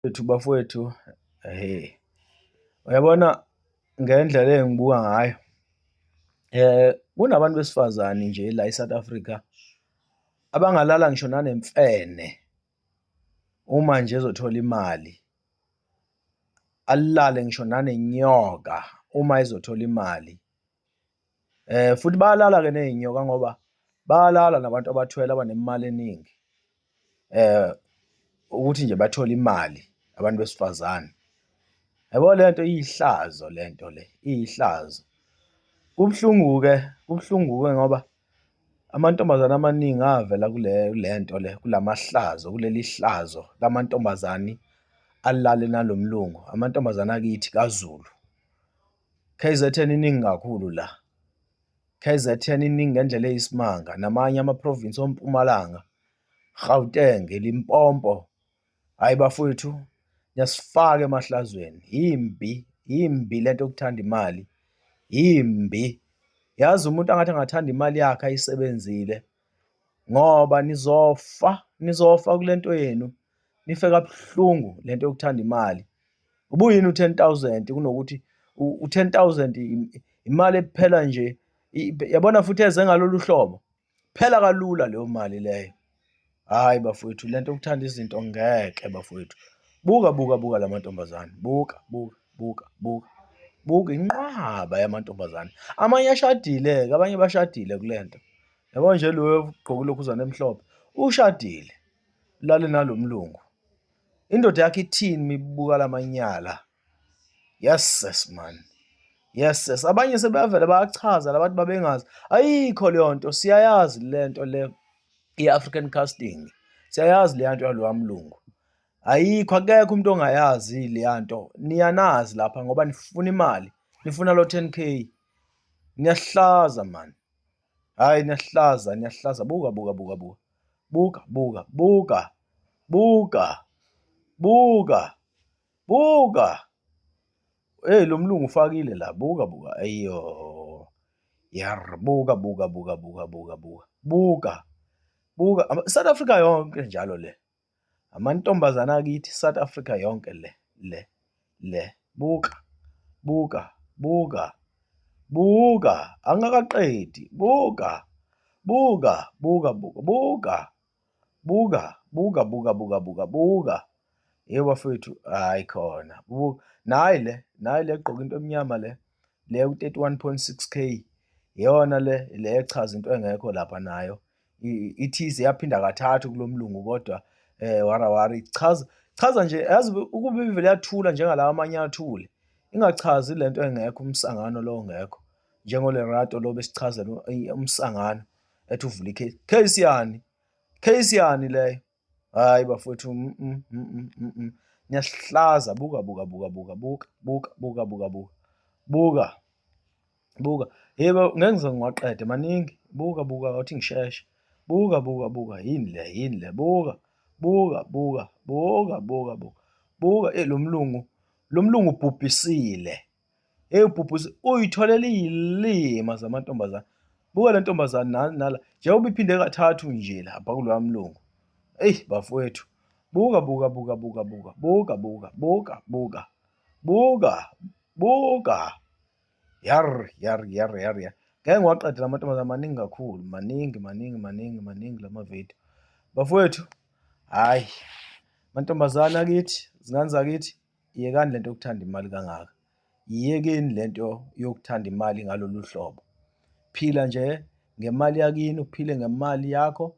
Bafowethu, uyabona ngendlela engibuka ngayo, kunabantu besifazane nje la e-South Africa abangalala ngisho nanemfene uma nje ezothola imali, alale ngisho nanenyoka uma ezothola imali. Futhi bayalala-ke ney'nyoka ngoba bayalala nabantu abathwele abanemali eningi, ukuthi nje bathole imali abantu besifazane. Yabo lento iyihlazo lento le, iyihlazo. Kubuhlungu-ke, kubuhlungu-ke ngoba amantombazane amaningi avela lento le, kulamahlazo, kuleli hlazo lamantombazane alale nalo mlungu, amantombazane akithi kaZulu. KZN iningi kakhulu la, KZN iningi ngendlela eyisimanga, namanye ama-province oMpumalanga, Gauteng, Limpopo. Hhayi bafowethu, niyasifaka emahlazweni, yimbi, yimbi lento yokuthanda imali, yimbi. Yazi umuntu angathi angathanda imali yakhe ayisebenzile ngoba nizofa, nizofa kule nto yenu, nife kabuhlungu lento yokuthanda imali. Ubuyini u-10,000 kunokuthi u-10,000 imali ephela nje, yabona futhi eze ngalolu hlobo, phela kalula leyo mali leyo. Hhayi bafowethu, lento yokuthanda izinto ngeke bafowethu. Buka, buka, buka la mantombazane, buka, buka, buka, buka, buka inqwaba yamantombazane. Amanye ashadile-ke, abanye bashadile kule nto. Yabo nje lo ogqoke ilokhuzana emhlophe, ushadile, ulale nalo mlungu. Indoda yakhe ithini uma ibuka la manyala? Yes man, yes. Abanye sebeyavela bayachaza la bantu babengazi. Ayikho leyo nto, siyayazi lento le i-African casting, siyayazi leya nto yaloya mlungu. Ayikho, akekho umuntu ongayazi leya nto. Niyanazi lapha ngoba nifuna imali, nifuna lo 10K. Niyahlaza man, hhayi niyahlaza, niyahlaza. Buka, buka, buka, buka, buka, buka, buka, buka, buka, buka. Lo mlungu ufakile la, buka, buka, ayo, buka, buka, buka, buka, buka, buka, buka, buka. South Africa yonke njalo le, amantombazane akithi South Africa yonke le, buka, buka, buka, buka, angakaqedi, buka, buka, buka, buka, buka, buka, buka, buka, buka, buka, buka. Yebo bafowethu, hhayi khona, buka. Nayi le egqoke into emnyama le u-31.6K, iyona le echaza into engekho lapha nayo. Ithize yaphinda kathathu kulo mlungu kodwa warawari chaza nje, yazi ukube ivele yathula njengalawa amanye athule, ingachazi lento engekho, umsangano lo ongekho, njengoLerato lo besichazela umsangano ethi uvula case yani leyo. Hhayi bafowethu, niyasihlaza. Buka, buka, buka, buka, buka, buka, buka, buka, buka, buka, buka. Yebo, ngeke ngize ngiwaqede maningi. Buka, buka, awuthi ngisheshe. Buka, buka, buka, yini le, buka, buka, buka, buka, buka, buka, buka. Lo mlungu ubhubhisile, ubhubhisile, uyitholela iy'lima zamantombazane. Buka le ntombazane nala, njengoba iphinde kathathu nje lapha kuloya mlungu. Eyi bafowethu, buka, buka, buka, buka, buka, buka, buka, buka, buka, buka, buka. Yar. Ngeke ngiwaqede la mantombazane, maningi kakhulu, maningi la mavidiyo. Bafowethu, hhayi, mantombazane akithi, zingane zakithi, yekani lento yokuthanda imali kangaka. Yiyekeni lento yokuthanda imali ngalolu hlobo. Phila nje ngemali yakini, uphile ngemali yakho,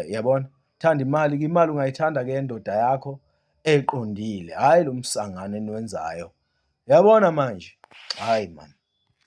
yabona? Thanda imali-ke, imali ungayithanda-ke yendoda yakho eqondile, hhayi lo msangano eniwenzayo. Uyabona manje? Hhayi man.